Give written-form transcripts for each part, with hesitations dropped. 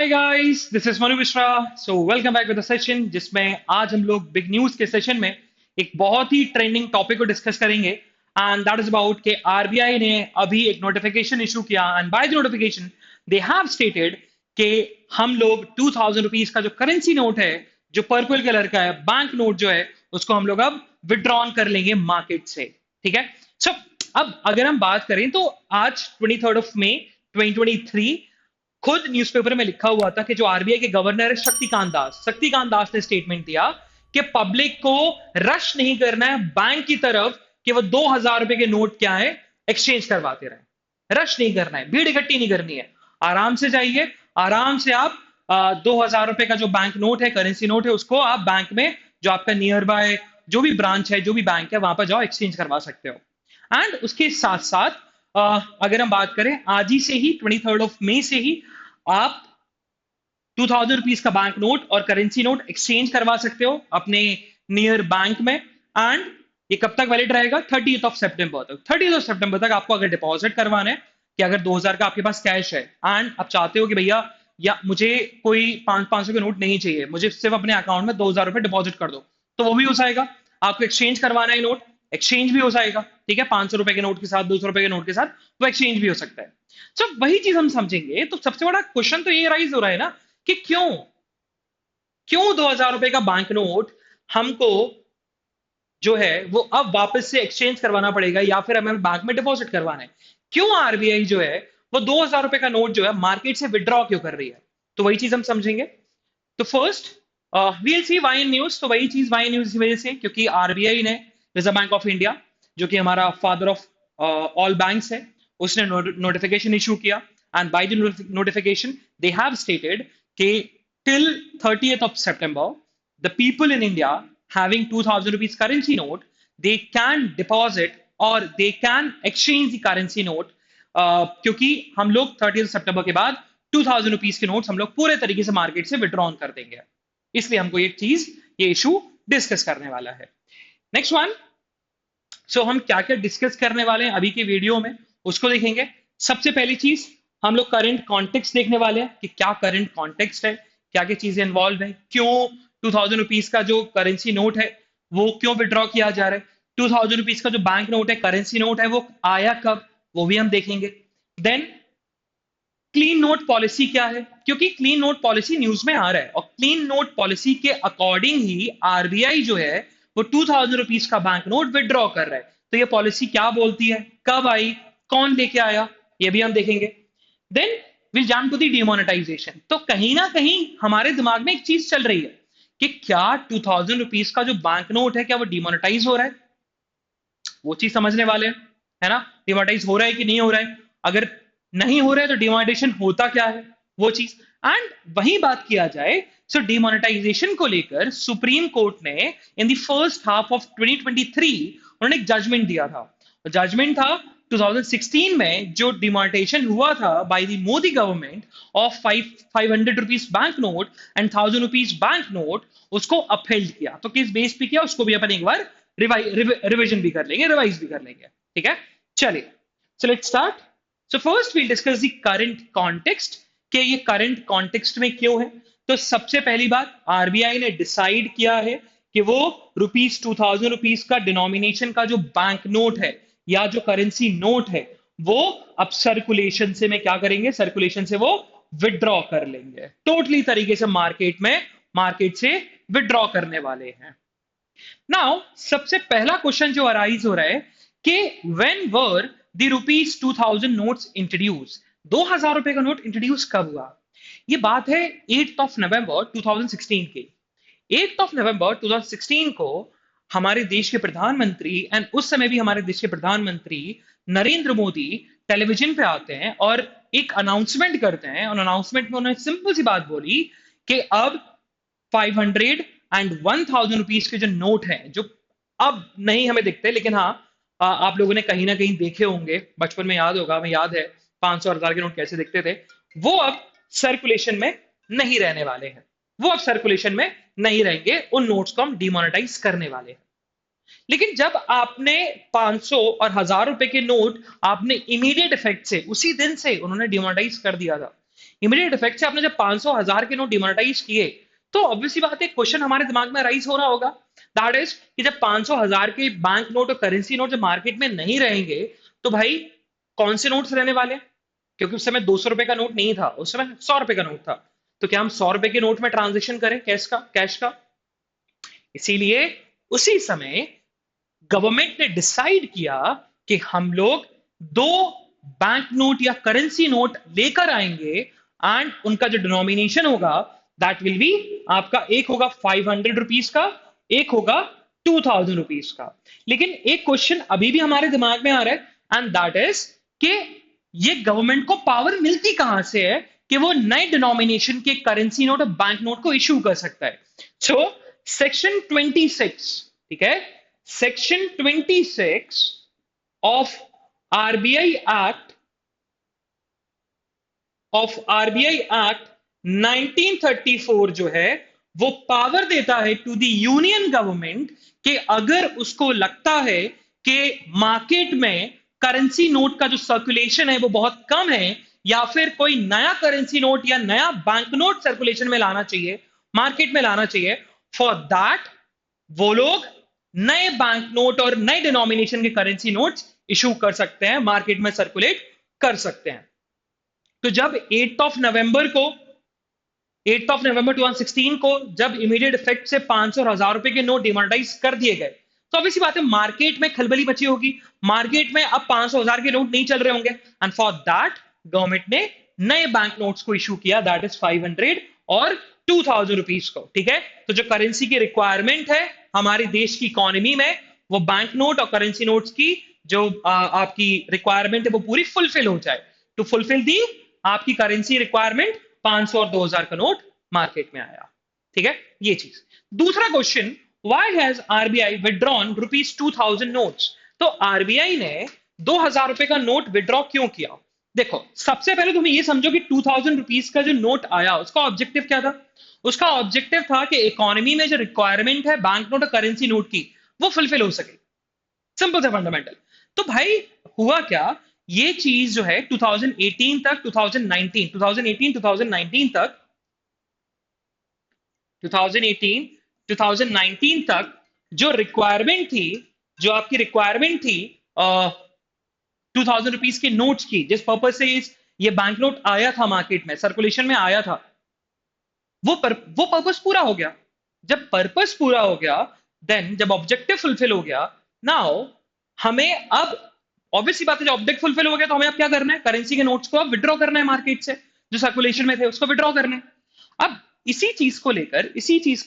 Hi guys, this is Manu Mishra. So welcome back with the session जिसमें आज हम लोग बिग न्यूज के सेशन में एक बहुत ही ट्रेंडिंग टॉपिक को डिस्कस करेंगे एंड दैट इज अबाउट कि आरबीआई ने अभी एक नोटिफिकेशन इशू किया and by the notification they have stated कि हम लोग 2000 रुपीज का जो करेंसी नोट है, जो पर्पल कलर का है, बैंक नोट जो है, उसको हम लोग अब विड्रॉन कर लेंगे मार्केट से। ठीक है। सो अब अगर हम बात करें तो आज 23 मई 2023 खुद न्यूज़पेपर में लिखा हुआ था कि जो आरबीआई के गवर्नर है शक्तिकांत दास ने स्टेटमेंट दिया कि पब्लिक को रश नहीं करना है बैंक की तरफ कि वो 2000 रुपए के नोट क्या है एक्सचेंज करवाते रहे। रश नहीं करना है, भीड़ इकट्ठी नहीं करनी है। आराम से जाइए, आराम से आप 2000 रुपए का जो बैंक नोट है, करेंसी नोट है, उसको आप बैंक में जो आपका नियर बाय जो भी ब्रांच है, जो भी बैंक है, वहां पर जाओ एक्सचेंज करवा सकते हो। एंड उसके साथ साथ अगर हम बात करें आज ही से ही 23 मई से ही आप 2000 रुपीज का बैंक नोट और करेंसी नोट एक्सचेंज करवा सकते हो अपने नियर बैंक में। एंड ये कब तक वैलिड रहेगा? 30th ऑफ सितंबर तक। 30th ऑफ सितंबर तक आपको अगर डिपॉजिट करवाना है कि अगर 2000 का आपके पास कैश है एंड आप चाहते हो कि भैया या मुझे कोई 500 के नोट नहीं चाहिए, मुझे सिर्फ अपने अकाउंट में 2000 रुपए डिपॉजिट कर दो, तो वो भी हो जाएगा। आपको एक्सचेंज करवाना है नोट, एक्सचेंज भी हो जाएगा। ठीक है, 500 रुपए के नोट के साथ, 200 रुपए के नोट के साथ वो एक्सचेंज भी हो सकता है। जब वही चीज हम समझेंगे तो सबसे बड़ा क्वेश्चन तो ये राइज हो रहा है ना कि क्यों क्यों 2000 रुपए का बैंक नोट हमको जो है वो अब वापस से एक्सचेंज करवाना पड़ेगा या फिर हमें बैंक में डिपॉजिट करवाना है। क्यों आरबीआई जो है वो 2000 रुपए का नोट जो है मार्केट से विड्रॉ क्यों कर रही है? तो वही चीज हम समझेंगे। तो फर्स्ट वील सी वाई न्यूज। तो वही चीज वाई न्यूज की वजह से, क्योंकि आरबीआई ने, रिजर्व बैंक ऑफ इंडिया, जो कि हमारा फादर ऑफ ऑल बैंक्स है, उसने नोटिफिकेशन इशू किया and by the notification they have stated कि till 30th of September the people in India having 2000 rupees currency note, they can deposit or they can exchange the currency note, क्योंकि हम लोग 30th सितंबर के बाद 2000 rupees के notes हम लोग पूरे तरीके से मार्केट से विड्रॉन कर देंगे। इसलिए हमको ये चीज, ये इशू डिस्कस करने वाला है। Next one. सो हम क्या क्या डिस्कस करने वाले हैं अभी के वीडियो में, उसको देखेंगे। सबसे पहली चीज, हम लोग करंट कॉन्टेक्स्ट देखने वाले हैं कि क्या करंट कॉन्टेक्स्ट है, क्या क्या चीजें इन्वॉल्व है, क्यों 2000 रुपीज का जो करेंसी नोट है वो क्यों विड्रॉ किया जा रहा है, 2000 रुपीज का जो बैंक नोट है, करेंसी नोट है, वो आया कब, वो भी हम देखेंगे। देन क्लीन नोट पॉलिसी क्या है, क्योंकि क्लीन नोट पॉलिसी न्यूज में आ रहा है और क्लीन नोट पॉलिसी के अकॉर्डिंग ही आरबीआई जो है वो 2000 रुपीज का बैंक नोट विड्रॉ कर रहा है। तो ये पॉलिसी क्या बोलती है, कब आई, कौन लेके आया, ये भी हम देखेंगे। Then will jump to the demonetisation. तो कहीं ना कहीं हमारे दिमाग में एक चीज चल रही है कि क्या 2000 रुपीज का जो बैंक नोट है क्या वो डिमोनेटाइज हो रहा है? वो चीज समझने वाले हैं, है ना। डिमोनेटाइज हो रहा है कि नहीं हो रहा है? अगर नहीं हो रहा है तो डिमोनेटाइजेशन होता क्या है, वो चीज। एंड वही बात किया जाए, सो डिमोनेटाइजेशन को लेकर सुप्रीम कोर्ट ने in the first half of 2023 उन्होंने एक जजमेंट दिया था। जजमेंट था 2016 में जो डिमोनेटाइजेशन हुआ था by the Modi government of 500 rupees bank note and 1000 rupees bank note, उसको अपहेल्ड किया। तो किस बेस पे किया उसको भी अपन एक बार रिविजन भी कर लेंगे, रिवाइज भी कर लेंगे। ठीक है, चलिए। So let's start. So first we'll discuss the current context कि ये करंट कॉन्टेक्स्ट में क्यों है। तो सबसे पहली बात, आरबीआई ने डिसाइड किया है कि वो रुपीज 2000 रुपीज का डिनोमिनेशन का जो बैंक नोट है या जो करेंसी नोट है वो अब सर्कुलेशन से में क्या करेंगे, सर्कुलेशन से वो विड्रॉ कर लेंगे, टोटली तरीके से मार्केट से विड्रॉ करने वाले हैं। नाउ सबसे पहला क्वेश्चन जो अराइज हो रहा है कि when were the rupees 2000 notes introduce, 2000 रुपए का नोट इंट्रोड्यूस कब हुआ? ये बात है 8 नवंबर 2016 की। 8 नवंबर 2016 को हमारे देश के प्रधानमंत्री, एंड उस समय भी हमारे देश के प्रधानमंत्री नरेंद्र मोदी टेलीविजन पे आते हैं और एक अनाउंसमेंट करते हैं। और अनाउंसमेंट में उन्होंने सिंपल सी बात बोली कि अब 500 एंड 1000 रुपीज के जो नोट हैं, जो अब नहीं हमें दिखते, लेकिन हाँ आप लोगों ने कहीं ना कहीं देखे होंगे, बचपन में याद होगा, हमें याद है 500 और 1000 के नोट कैसे दिखते थे, वो अब सर्कुलेशन में नहीं रहने वाले हैं। वो अब सर्कुलेशन में नहीं रहेंगे, उन नोट्स को हम डिमोनेटाइज करने वाले हैं। लेकिन जब आपने 500 और 1000 रुपए के नोट आपने इमीडिएट इफेक्ट से उसी दिन से उन्होंने डिमोनेटाइज कर दिया था, इमीडिएट इफेक्ट से आपने जब 500 1000 के नोट डिमोनेटाइज किए, तो ऑब्वियसली बात है, क्वेश्चन हमारे दिमाग में राइज हो रहा होगा, दैट इज कि जब 500 1000 के बैंक नोट और करेंसी नोट जब मार्केट में नहीं रहेंगे, तो भाई कौन से नोट्स रहने वाले हैं? क्योंकि उस समय 200 रुपए का नोट नहीं था, उस समय 100 रुपए का नोट था। तो क्या हम 100 रुपए के नोट में ट्रांजेक्शन करें कैश का? इसीलिए उसी समय गवर्नमेंट ने डिसाइड किया कि हम लोग दो बैंक नोट या करेंसी नोट लेकर आएंगे, एंड उनका जो डिनोमिनेशन होगा दैट विल बी, आपका एक होगा 500 रुपीज का, एक होगा 2000 रुपीज का। लेकिन एक क्वेश्चन अभी भी हमारे दिमाग में आ रहा है, एंड दैट इज कि ये गवर्नमेंट को पावर मिलती कहां से है कि वो नए डिनोमिनेशन के करेंसी नोट और बैंक नोट को इश्यू कर सकता है? सो सेक्शन 26, ठीक है, section 26 of RBI act, RBI act 1934 जो है, वो पावर देता है टू द यूनियन गवर्नमेंट कि अगर उसको लगता है कि मार्केट में करेंसी नोट का जो सर्कुलेशन है वो बहुत कम है, या फिर कोई नया करेंसी नोट या नया बैंक नोट सर्कुलेशन में लाना चाहिए, मार्केट में लाना चाहिए, फॉर दैट वो लोग नए बैंक नोट और नए डिनोमिनेशन के करेंसी नोट्स इशू कर सकते हैं, मार्केट में सर्कुलेट कर सकते हैं। तो जब 8 ऑफ नवंबर 2016 को जब इमीडिएट इफेक्ट से 500 और 1000 रुपए के नोट डिमोनेटाइज कर दिए गए, तो ऑब्वियसली बात है मार्केट में खलबली मची होगी, मार्केट में अब 500 1000 के नोट नहीं चल रहे होंगे, एंड फॉर दैट गवर्नमेंट ने नए बैंक नोट्स को इशू किया, दैट इज 500 और 2000 रुपीज को, ठीक है। तो जो करेंसी की रिक्वायरमेंट है हमारे देश की इकोनॉमी में, वो बैंक नोट और करेंसी नोट्स की जो आपकी रिक्वायरमेंट है वो पूरी फुलफिल हो जाए, टू फुलफिल दी आपकी करेंसी रिक्वायरमेंट, 500 और 2000 का नोट मार्केट में आया, ठीक है, ये चीज। दूसरा question, why has RBI withdrawn rupees 2000 notes? तो आरबीआई ने 2000 रुपए का नोट विड्रॉ क्यों किया? देखो, सबसे पहले तुम ये समझो कि 2000 रुपीज का जो नोट आया उसका ऑब्जेक्टिव क्या था? उसका ऑब्जेक्टिव था कि इकोनॉमी में जो रिक्वायरमेंट है बैंक नोट और करेंसी नोट की, वो फुलफिल हो सके, सिंपल से फंडामेंटल। तो भाई हुआ क्या, ये चीज जो है 2018 तक, 2019 तक, 2019 तक जो रिक्वायरमेंट थी, जो आपकी रिक्वायरमेंट थी 2000 रुपीज के नोट्स की, जिस पर्पज से ये बैंक नोट आया था मार्केट में, सर्कुलेशन में आया था, वो पर्पस पूरा हो गया। जब पर्पस पूरा हो गया, देन जब ऑब्जेक्टिव फुलफिल हो गया, नाउ हमें अब ऑब्वियसली बात है, जब ऑब्जेक्ट फुलफिल हो गया तो हमें अब क्या करना है, करेंसी के नोट्स को अब विड्रॉ करना है मार्केट से, जो सर्कुलेशन में थे उसको विड्रॉ करना है। अब इसी चीज को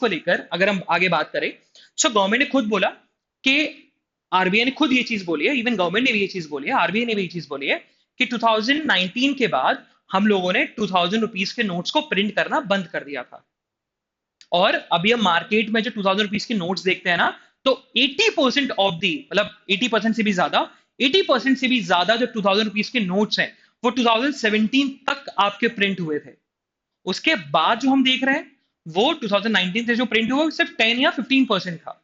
लेकर अगर हम आगे बात करें, सो गवर्नमेंट ने खुद बोला कि, आरबीआई ने खुद ये चीज बोली है, इवन गवर्नमेंट ने भी ये चीज बोली है, आरबीआई ने भी ये चीज बोली है कि 2019 के बाद हम लोगों ने 2000 रुपीज के नोट्स को प्रिंट करना बंद कर दिया था। और अभी हम मार्केट में जो 2000 रुपीज के नोट्स देखते हैं ना, तो 80% ऑफ दी, मतलब 80% से भी ज्यादा, 80% से भी ज्यादा जो 2000 रुपीज के नोट्स हैं वो 2017 तक आपके प्रिंट हुए थे। उसके बाद जो हम देख रहे हैं वो 2019 से जो प्रिंट हुआ सिर्फ 10 या 15% था,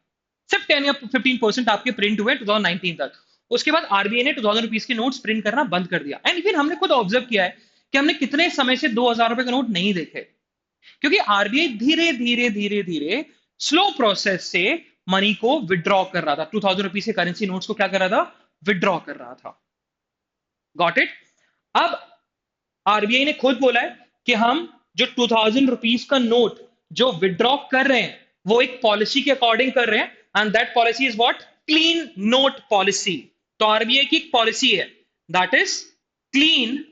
सिर्फ 10 या 15% आपके प्रिंट हुए 2019 तक। उसके बाद आरबीआई ने 2000 रुपीज के नोट्स प्रिंट करना बंद कर दिया। एंड इवन हमने खुद ऑब्जर्व किया है कि हमने कितने समय से 2000 रुपए का नोट नहीं देखे, क्योंकि आरबीआई धीरे धीरे धीरे धीरे स्लो प्रोसेस से मनी को विड्रॉ कर रहा था, 2000 रुपीज के करेंसी नोट्स को क्या कर रहा था, विड्रॉ कर रहा था। Got it? अब आरबीआई ने खुद बोला है कि हम जो 2000 रुपीज का नोट जो विड्रॉ कर रहे हैं वो एक पॉलिसी के अकॉर्डिंग कर रहे हैं, and that policy is what, clean note policy. तो आरबीआई की एक पॉलिसी है, that is clean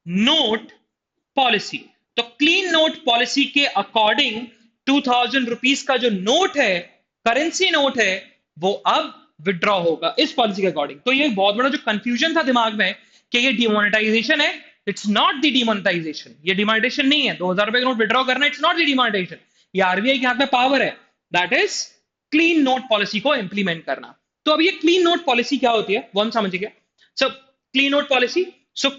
note policy. तो क्लीन नोट पॉलिसी के अकॉर्डिंग 2000 रुपीज का जो नोट है, करेंसी नोट है, वो अब विड्रॉ होगा इस पॉलिसी के अकॉर्डिंग। तो ये बहुत बड़ा जो कंफ्यूजन था दिमाग में कि ये डिमोनेटाइजेशन है, इट्स नॉट द डिमोनेटाइजेशन, ये डिमोनेटाइजेशन नहीं है। 2000 रुपए का नोट विड्रॉ करना, इट्स नॉट द डिमोनेटाइजेशन, ये आरबीआई के हाथ में पावर है, that is clean note policy को इंप्लीमेंट करना। तो अब ये क्लीन नोट पॉलिसी क्या होती है वो हम समझिए। So clean note policy,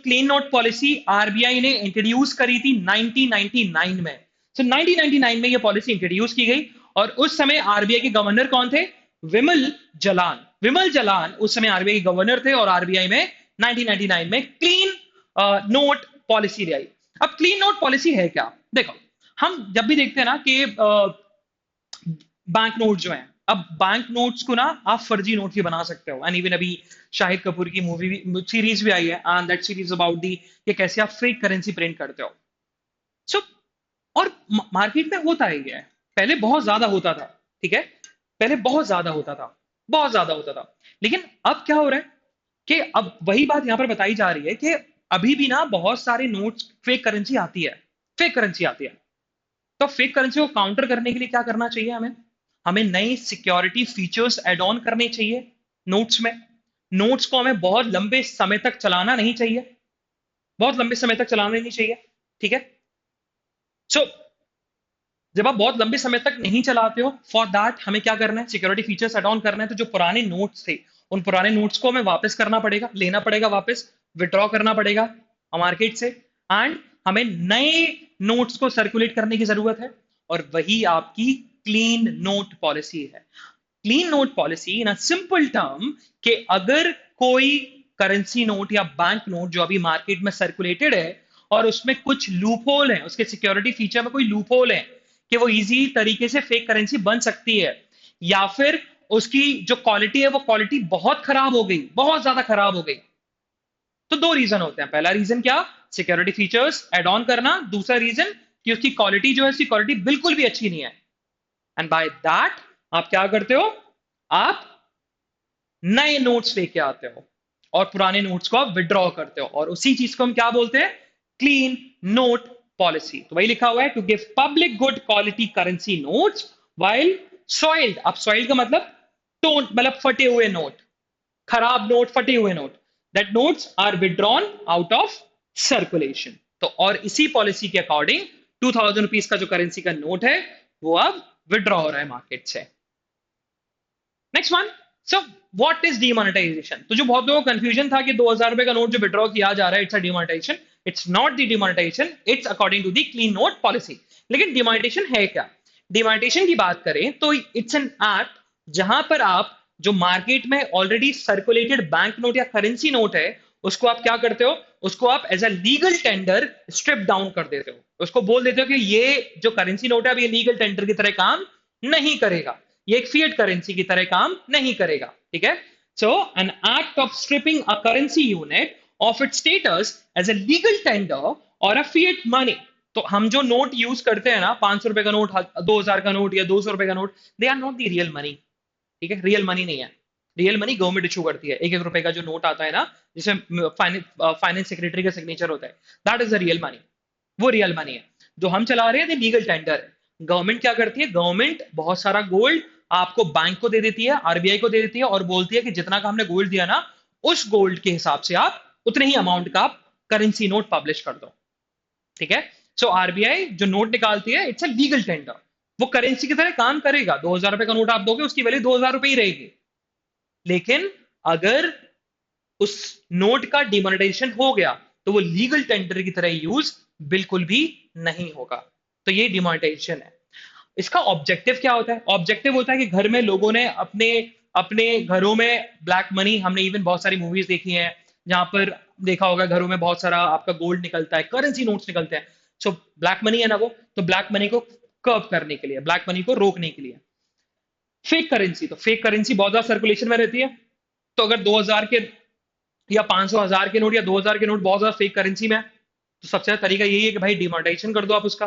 clean note policy RBI ने इंट्रोड्यूस करी थी 1999 में। 1999 में ये पॉलिसी इंट्रोड्यूस की गई, और उस समय आरबीआई के गवर्नर कौन थे, विमल जलान। विमल जलान उस समय आरबीआई के गवर्नर थे, और आरबीआई में 1999 में क्लीन नोट पॉलिसी ले आई। अब क्लीन नोट पॉलिसी है क्या? देखो, हम जब भी देखते हैं ना कि बैंक नोट जो है, अब बैंक नोट्स को ना आप फर्जी नोट भी बना सकते हो। एंड इवन अभी शाहिद कपूर की मूवी भी, सीरीज भी आई है, and that series about the कि कैसे आप फेक करेंसी प्रिंट करते हो। सो और मार्केट में होता ही है, पहले बहुत ज्यादा होता था, ठीक है, पहले बहुत ज्यादा होता था, बहुत ज्यादा होता था। लेकिन अब क्या हो रहा है कि अब वही बात यहां पर बताई जा रही है कि अभी भी ना बहुत सारे नोट्स फेक करेंसी आती है, फेक करेंसी आती है। तो फेक करेंसी को काउंटर करने के लिए क्या करना चाहिए हमें? हमें नई सिक्योरिटी फीचर्स एड ऑन करने चाहिए नोट्स में। नोट्स को हमें बहुत लंबे समय तक चलाना नहीं चाहिए, बहुत लंबे समय तक चलाना नहीं चाहिए, ठीक है। सो जब आप बहुत लंबे समय तक नहीं चलाते हो, फॉर दैट हमें क्या करना है? सिक्योरिटी फीचर्स एड ऑन करना है। तो जो पुराने नोट्स थे, उन पुराने नोट्स को हमें वापस करना पड़ेगा, लेना पड़ेगा वापस, विड्रॉ करना पड़ेगा मार्केट से, एंड हमें नए नोट्स को सर्कुलेट करने की जरूरत है। और वही आपकी क्लीन नोट पॉलिसी है। Clean note policy in a simple term, कि अगर कोई करेंसी नोट या बैंक नोट जो अभी मार्केट में सर्कुलेटेड है और उसमें कुछ लूप होल है, उसके सिक्योरिटी फीचर में कोई लूप होल है कि वो इजी तरीके से फेक करेंसी बन सकती है, या फिर उसकी जो क्वालिटी है वो क्वालिटी बहुत खराब हो गई, बहुत ज्यादा खराब हो गई। तो दो रीजन होते हैं। पहला रीजन क्या? सिक्योरिटी फीचर्स एड ऑन करना। दूसरा रीजन कि उसकी क्वालिटी जो है, उसकी क्वालिटी बिल्कुल भी अच्छी नहीं है। एंड बाय दैट आप क्या करते हो? आप नए नोट्स लेके आते हो और पुराने नोट्स को आप विड्रॉ करते हो, और उसी चीज को हम क्या बोलते हैं? Clean note policy. तो वही लिखा हुआ है, to give public good quality currency notes while soiled. अब सॉइल्ड का मतलब टोन, मतलब फटे हुए नोट, खराब नोट, फटे हुए note, that notes are withdrawn out of circulation. तो और इसी पॉलिसी के अकॉर्डिंग 2000 रुपीज का जो करेंसी का नोट है वो अब विड्रॉ हो रहा है मार्केट से। Next one. So what is demonetisation? तो जो बहुत लोगों को कंफ्यूजन था कि 2000 रुपए का नोट जो विड्रॉ किया जा रहा है, it's a demonetisation. It's not the demonetisation, it's according to the clean note policy. लेकिन डिमोनेटाइजेशन है क्या? डिमोनेटाइजेशन की बात करें तो इट्स एन एक्ट जहां पर आप जो मार्केट में ऑलरेडी सर्कुलेटेड बैंक नोट या करेंसी नोट है, उसको आप क्या करते हो? उसको आप as a legal tender strip down कर देते हो। उसको बोल देते हो कि ये जो करेंसी नोट है, अब ये लीगल टेंडर की तरह काम नहीं करेगा, ये एक फिएट करेंसी की तरह काम नहीं करेगा, ठीक है। So an act of stripping a currency unit of its status as a legal tender और अ फिएट मनी। तो हम जो नोट यूज करते हैं ना, 500 रुपए का नोट, 2000 का नोट या 200 रुपए का note, they are not the real money, ठीक है, रियल मनी नहीं है। रियल मनी गवर्नमेंट इशू करती है। 1 1 रुपए का जो नोट आता है ना, जिसमें फाइनेंस सेक्रेटरी का सिग्नेचर होता है, that is the real money, वो रियल मनी है। जो हम चला रहे हैं लीगल टेंडर है। गवर्नमेंट क्या करती है? गवर्नमेंट बहुत सारा गोल्ड आपको बैंक को दे देती है, आरबीआई को दे देती है, और बोलती है कि जितना का हमने गोल्ड दिया ना, उस गोल्ड के हिसाब से आप उतने ही अमाउंट का आप करेंसी नोट पब्लिश कर दो, ठीक है। सो आरबीआई जो नोट निकालती है, इट्स अ लीगल टेंडर, वो करेंसी की तरह काम करेगा। 2000 रुपए का नोट आप दोगे, उसकी वैल्यू 2000 रुपए ही रहेगी। लेकिन अगर उस नोट का डिमोनेटाइजेशन हो गया, तो वो लीगल टेंडर की तरह यूज बिल्कुल भी नहीं होगा। तो ये डिमोनेटाइजेशन है। इसका ऑब्जेक्टिव क्या होता है? ऑब्जेक्टिव होता है कि घर में लोगों ने अपने अपने घरों में ब्लैक मनी, हमने इवन बहुत सारी मूवीज देखी हैं जहां पर देखा होगा घरों में बहुत सारा आपका गोल्ड निकलता है, करेंसी नोट्स निकलते हैं। सो ब्लैक मनी है ना वो, तो ब्लैक मनी को कर्व करने के लिए, ब्लैक मनी को रोकने के लिए फेक करेंसी, तो फेक करेंसी बहुत ज्यादा सर्कुलेशन में रहती है। तो अगर 2000 के या 500 1000 के नोट या 2000 के नोट बहुत ज्यादा फेक करेंसी में है, तो सबसे अच्छा तरीका यही है कि भाई डिमोनेटाइजेशन कर दो आप उसका,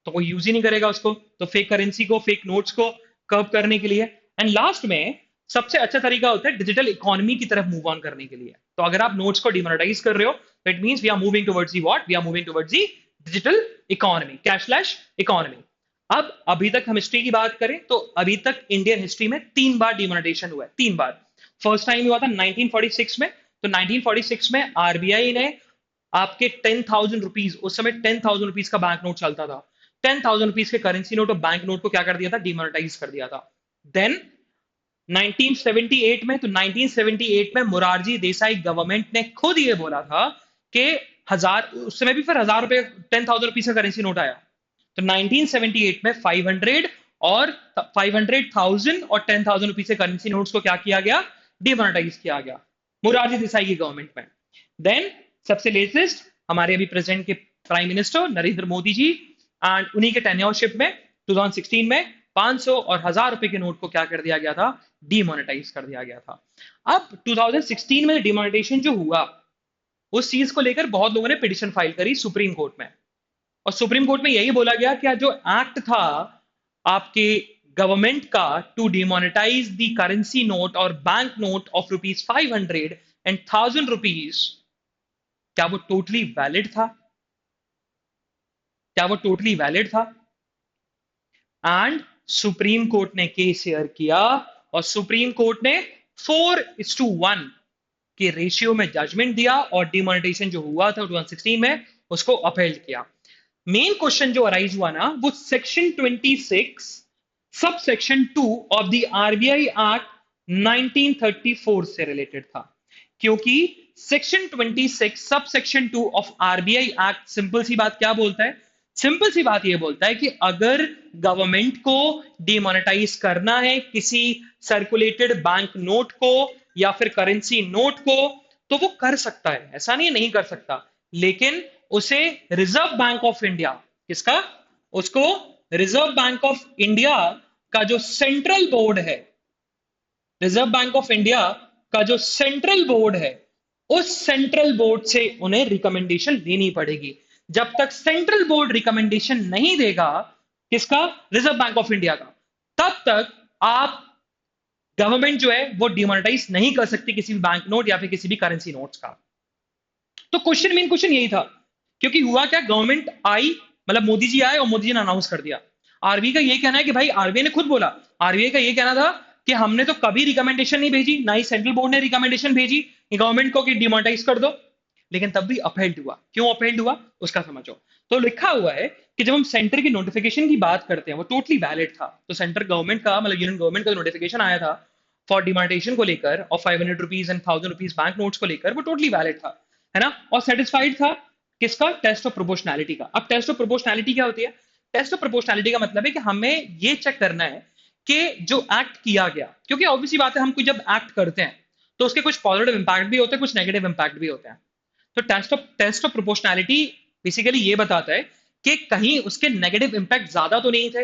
तो कोई यूज ही नहीं करेगा उसको। तो फेक करेंसी को, फेक नोट्स को कर्व करने के लिए। एंड लास्ट में सबसे अच्छा तरीका होता है डिजिटल इकोनॉमी की तरफ मूव ऑन करने के लिए। तो अगर आप नोट्स को डिमोनेटाइज कर रहे हो, तो it means we are moving towards the what? We are moving towards the digital economy, cashless economy. अब अभी तक हम हिस्ट्री की बात करें तो अभी तक इंडियन हिस्ट्री में 3 बार डिमोनेटाइजेशन हुआ है, 3 बार। फर्स्ट टाइम हुआ था 1946 में। तो 1946 में आरबीआई ने आपके 10,000 रुपीज, उस समय 10,000 रुपीज का बैंक नोट चलता था, 10,000 रुपीज के करेंसी नोट और बैंक नोट को क्या कर दिया था? डिमोनेटाइज कर दिया था। देन 1978 में, तो 1978 में मोरारजी देसाई गवर्नमेंट ने खुद ये बोला था कि हजार, उस समय भी फिर 1000 रुपए, 10,000 रुपीज का करेंसी नोट आया। तो 1978 में 500 और 500,000 और 10,000 रुपीज के करेंसी नोट्स को क्या किया गया? डिमोनेटाइज किया गया, मोरारजी देसाई की गवर्नमेंट में। देन सबसे लेटेस्ट हमारे अभी प्रेजेंट के prime minister Narendra Modi ji, and उन्हीं के टेन्योरशिप में 2016 में 500 और 1000 रुपए के नोट को क्या कर दिया गया था, डीमोनेटाइज कर दिया गया था। अब 2016 में डिमोनेटाइजेशन जो हुआ, उस चीज को लेकर बहुत लोगों ने पिटिशन फाइल करी सुप्रीम कोर्ट में, और सुप्रीम कोर्ट में यही बोला गया कि जो एक्ट था आपके गवर्नमेंट का to demonetise the currency note और बैंक नोट ऑफ ₹500 एंड ₹1000, क्या वो टोटली वैलिड था? क्या वो टोटली वैलिड था? एंड सुप्रीम कोर्ट ने केस हेयर किया, और सुप्रीम कोर्ट ने 4:1 के रेशियो में जजमेंट दिया, और डिमोनेटाइजेशन जो हुआ था 2016 में उसको अपहेल्ड किया। मेन क्वेश्चन जो अराइज हुआ ना, वो section 26 sub section 2 of the RBI act 1934 से रिलेटेड था। क्योंकि section 26 sub section 2 of RBI act simple सी बात क्या बोलता है? सिंपल सी बात यह बोलता है कि अगर गवर्नमेंट को डिमोनेटाइज करना है किसी सर्कुलेटेड बैंक नोट को या फिर करेंसी नोट को, तो वो कर सकता है, ऐसा नहीं है नहीं कर सकता, लेकिन उसे रिजर्व बैंक ऑफ इंडिया, किसका? उसको रिजर्व बैंक ऑफ इंडिया का जो सेंट्रल बोर्ड है, रिजर्व बैंक ऑफ इंडिया का जो सेंट्रल बोर्ड है, उस सेंट्रल बोर्ड से उन्हें रिकमेंडेशन लेनी पड़ेगी। जब तक सेंट्रल बोर्ड रिकमेंडेशन नहीं देगा, किसका? रिजर्व बैंक ऑफ इंडिया का, तब तक आप गवर्नमेंट जो है वो डिमोनेटाइज नहीं कर सकती किसी भी बैंक नोट या फिर किसी भी करेंसी नोट्स का। तो मेन क्वेश्चन यही था, क्योंकि हुआ क्या, गवर्नमेंट आई, मतलब मोदी जी आए और मोदी जी ने अनाउंस कर दिया। आरबीआई का ये कहना है कि भाई, आरबीआई ने खुद बोला, आरबीआई का ये कहना था कि हमने तो कभी रिकमेंडेशन नहीं भेजी, ना ही सेंट्रल बोर्ड ने रिकमेंडेशन भेजी गवर्नमेंट को कि डिमोनेटाइज कर दो, लेकिन तब भी अपहेल्ड हुआ। क्यों अपहेल्ड हुआ उसका समझो। तो लिखा हुआ है कि जब हम सेंटर की नोटिफिकेशन की बात करते हैं, वो टोटली वैलिड था। तो सेंटर गवर्नमेंट का, मतलब यूनियन गवर्नमेंट का नोटिफिकेशन आया था फॉर डिमोनेटाइजेशन को लेकर और ₹500 एंड ₹1000 बैंक नोट्स को लेकर, वो टोटली वैलिड था, है ना, और सेटिस्फाइड था। किसका? टेस्ट ऑफ प्रोपोर्शनैलिटी का। अब टेस्ट ऑफ प्रोपोर्शनैलिटी क्या होती है? टेस्ट ऑफ प्रोपोर्शनैलिटी का मतलब है कि हमें ये चेक करना है कि जो एक्ट किया गया, क्योंकि ऑब्वियसली बात है, हम कोई जब एक्ट करते हैं तो उसके कुछ पॉजिटिव इंपैक्ट भी होते हैं, कुछ नेगेटिव इंपैक्ट भी होते हैं। तो टेस्ट ऑफ प्रोपोर्शनैलिटी बेसिकली ये बताता है कि कहीं उसके नेगेटिव इंपैक्ट ज्यादा तो नहीं थे।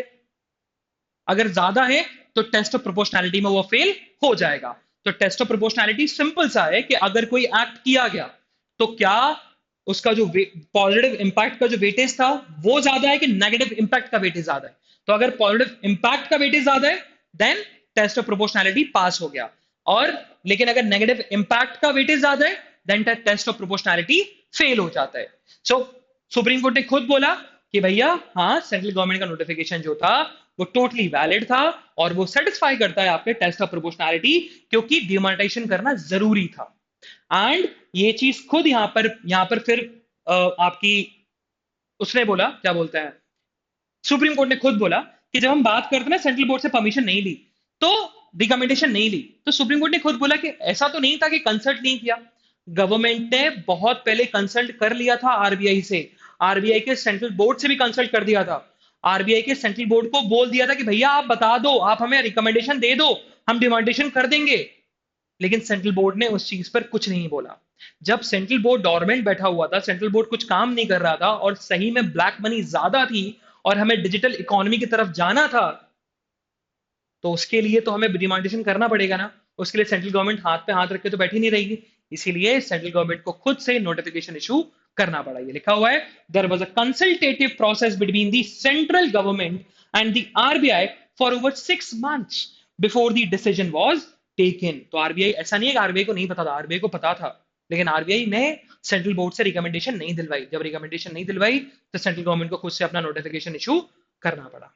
अगर ज्यादा है तो टेस्ट ऑफ प्रोपोर्शनैलिटी में वो फेल हो जाएगा। तो टेस्ट ऑफ प्रोपोर्शनैलिटी सिंपल सा है कि अगर कोई एक्ट किया गया तो क्या उसका जो पॉजिटिव इंपैक्ट का जो वेटेज था वो ज्यादा है कि नेगेटिव इंपैक्ट का वेटेज ज्यादा है। तो अगर पॉजिटिव इंपैक्ट का वेटेज ज्यादा है, देन टेस्ट ऑफ प्रोपोर्शनैलिटी पास हो गया। और लेकिन अगर नेगेटिव इंपैक्ट का वेटेज ज्यादा है, then test of proportionality fail हो जाता है। सो सुप्रीम कोर्ट ने खुद बोला कि भैया हाँ, सेंट्रल गवर्नमेंट का नोटिफिकेशन जो था वो टोटली वैलिड था, और वो सेटिस्फाई करता है आपके टेस्ट ऑफ प्रोपोर्शनैलिटी, क्योंकि डिमोनेटाइजेशन करना जरूरी था। एंड ये चीज खुद यहां पर फिर आपकी उसने बोला, क्या बोलते हैं, सुप्रीम कोर्ट ने खुद बोला कि जब हम बात करते हैं ना, सेंट्रल बोर्ड से परमिशन नहीं ली तो रिकमेंडेशन नहीं ली, तो सुप्रीम कोर्ट ने खुद बोला कि ऐसा तो नहीं था कि कंसल्ट नहीं किया। गवर्नमेंट ने बहुत पहले कंसल्ट कर लिया था आरबीआई से, आरबीआई के सेंट्रल बोर्ड से भी कंसल्ट कर दिया था। आरबीआई के सेंट्रल बोर्ड को बोल दिया था कि भैया आप बता दो, आप हमें रिकमेंडेशन दे दो, हम डिमांडेशन कर देंगे। लेकिन सेंट्रल बोर्ड ने उस चीज पर कुछ नहीं बोला। जब सेंट्रल बोर्ड डोरमेंट बैठा हुआ था, सेंट्रल बोर्ड कुछ काम नहीं कर रहा था, और सही में ब्लैक मनी ज्यादा थी और हमें डिजिटल इकोनॉमी की तरफ जाना था, तो उसके लिए तो हमें डिमांडेशन करना पड़ेगा ना। उसके लिए सेंट्रल गवर्नमेंट हाथ पे हाथ रख के तो बैठी नहीं रहेगी। इसीलिए सेंट्रल गवर्नमेंट को खुद से नोटिफिकेशन इशू करना पड़ा। ये लिखा हुआ है, there was a consultative process between the central government and the RBI for over 6 months before the decision was taken. तो आरबीआई, ऐसा नहीं है कि आरबीआई को नहीं पता था, आरबीआई को पता था, लेकिन आरबीआई ने सेंट्रल बोर्ड से रिकमेंडेशन नहीं दिलवाई। जब रिकमेंडेशन नहीं दिलवाई तो सेंट्रल गवर्नमेंट को खुद से अपना नोटिफिकेशन इशू करना पड़ा।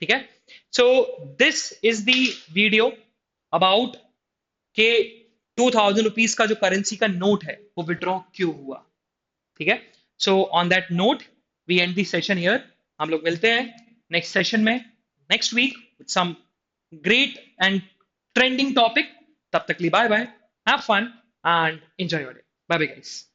ठीक है, so this is the video about के ₹2000 का जो करेंसी का नोट है वो विड्रॉ क्यों हुआ। ठीक है, so on that note we end the session here. हम लोग मिलते हैं नेक्स्ट सेशन में next week with some great and trending topic. तब तक लिए bye bye, have fun and enjoy your day. Bye bye guys.